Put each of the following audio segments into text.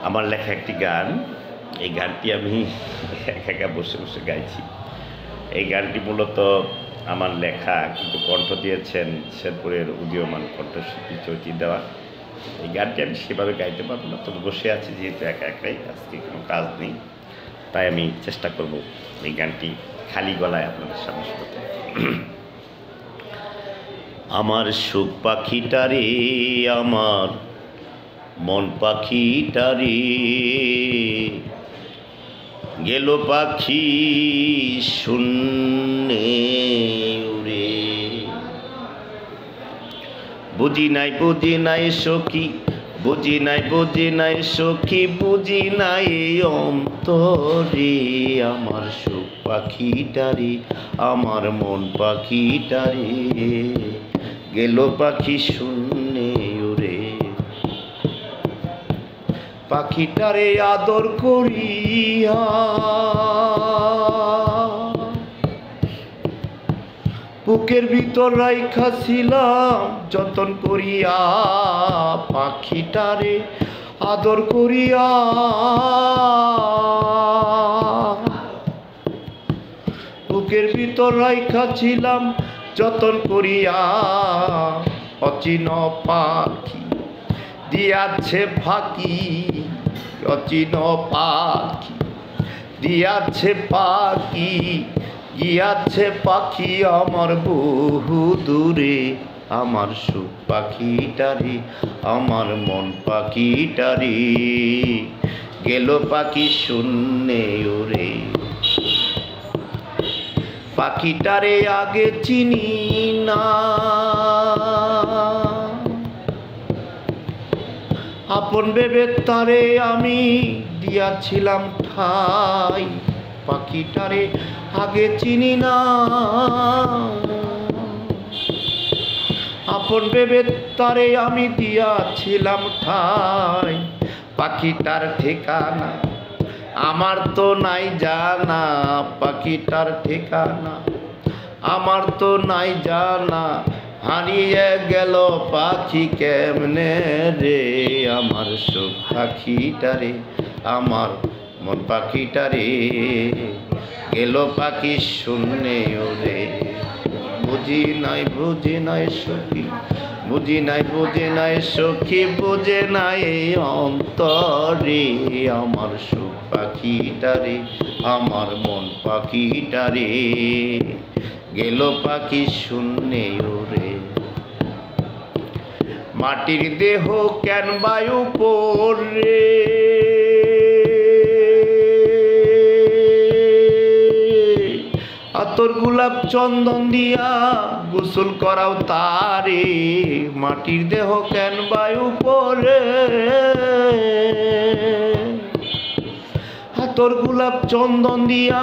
আমার লেখা একটি গান। এই গানটি আমি একা একা বসে বসে গাইছি। এই গানটি মূলত আমার লেখা, কিন্তু কণ্ঠ দিয়েছেন শেরপুরের উদীয়মান কণ্ঠশিল্পী চৈতি দেওয়া। এই গানটি আমি সেভাবে গাইতে পারবো না, তবে বসে আছি যেহেতু একা একাই, আজকে কোনো কাজ নেই, তাই আমি চেষ্টা করব এই গানটি খালি গলায় আপনাদের সামনে শোনাতে। আমার সুখ পাখিটারে, আমার মন পাখিটারে, গেল পাখি শূন্যে উড়ে। বুঝি নাই সখী, বুঝি নাই সখী, বুঝি নাই অন্তরে। আমার সুখ পাখিটারে, আমার মন পাখিটারে, গেল পাখি শূন্যে উড়ে। পাখিটারে আদর করিয়া বুকের ভিতর রাইখাছিলাম যতন করিয়া। পাখিটারে আদর করিয়া বুকের ভিতর রাইখাছিলাম যতন করিয়া। অচিন পাখি দিয়াছে ফাঁকি, অচিন পাখি দিয়াছে পাখি, গিয়াছে পাখি আমার বহু দূরে। আমার সুখ পাখিটারে, আমার মন পাখিটারে, গেল পাখি শূন্যে উড়ে। পাখিটারে আগে চিনি না, আপন ভেবে তারে আমি দিয়াছিলাম ঠাই। পাখিটারে আগে চিনি না, আপন ভেবে তারে আমি দিয়াছিলাম ঠাই। পাখিটার ঠিকানা আমার তো নাই জানা, পাখিটার ঠিকানা আমার তো নাই জানা। হারিয়ে গেল পাখি কেমনে রে। আমার সুখ পাখিটারে, আমার মন পাখিটারে, গেল পাখি শূন্যে উড়ে। বুঝি নাই সখী, বুঝি নাই সখী, বুঝে নাই অন্তরে। আমার সুখ পাখিটারে, আমার মন পাখিটারে, গেল পাখি শূন্যে উড়ে। মাটির দেহ কেন বায়ু পড়ে, আতর গোলাপ চন্দন দিয়া গোসল করাও তারে। মাটির দেহ কেন বায়ু পড়ে, আতর গোলাপ চন্দন দিয়া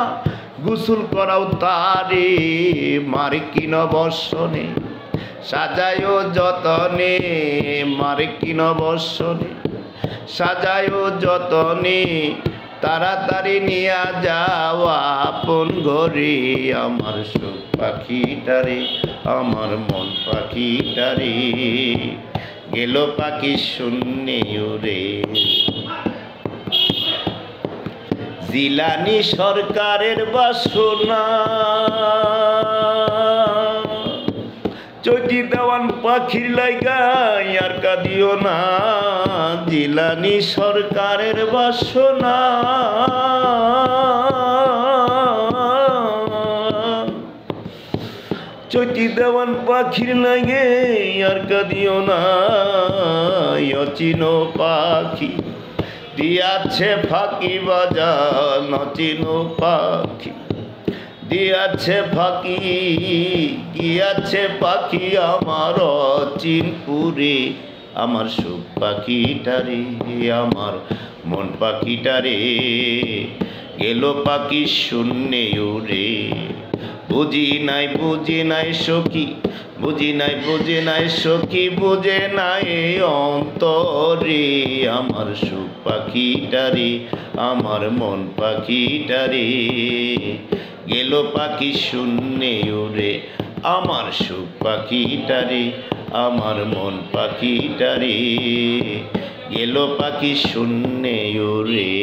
গোসল করাও তারে। মার্কিন বর্ষণে সাজায় যতনে, মার্কিন বর্ষণে সাজায় যতনে, তাড়াতাড়ি নিয়া যাওয়া আপন ঘরে। আমার সুখ পাখিটারে, আমার মন পাখিটারে, গেল পাখি শূন্যে উড়ে। জিলানি সরকারের বাসনা, চৈতি দেওয়ান পাখির লাইগাই আর কাঁদিও না। জিলানি সরকারের বাসনা, চৈতি দেওয়ান পাখির লাগে আর কাঁদিও না। অচিন পাখি দিয়াছে ফাঁকি বাজান, অচিন পাখি দিয়াছে ফাঁকি, গিয়াছে পাখি আমার অচিনপুরে। আমার সুখ পাখিটারে, আমার মন পাখিটারে, গেল পাখি শূন্যে উড়ে। বুঝি নাই সখী, বুঝি নাই সখী, বুঝে নাই অন্তরে। আমার সুখ পাখিটারে, আমার মন পাখিটারে, গেল পাখি শূন্যে উড়ে। আমার সুখ পাখিটারে, আমার মন পাখিটারে, গেল পাখি শূন্যে উড়ে,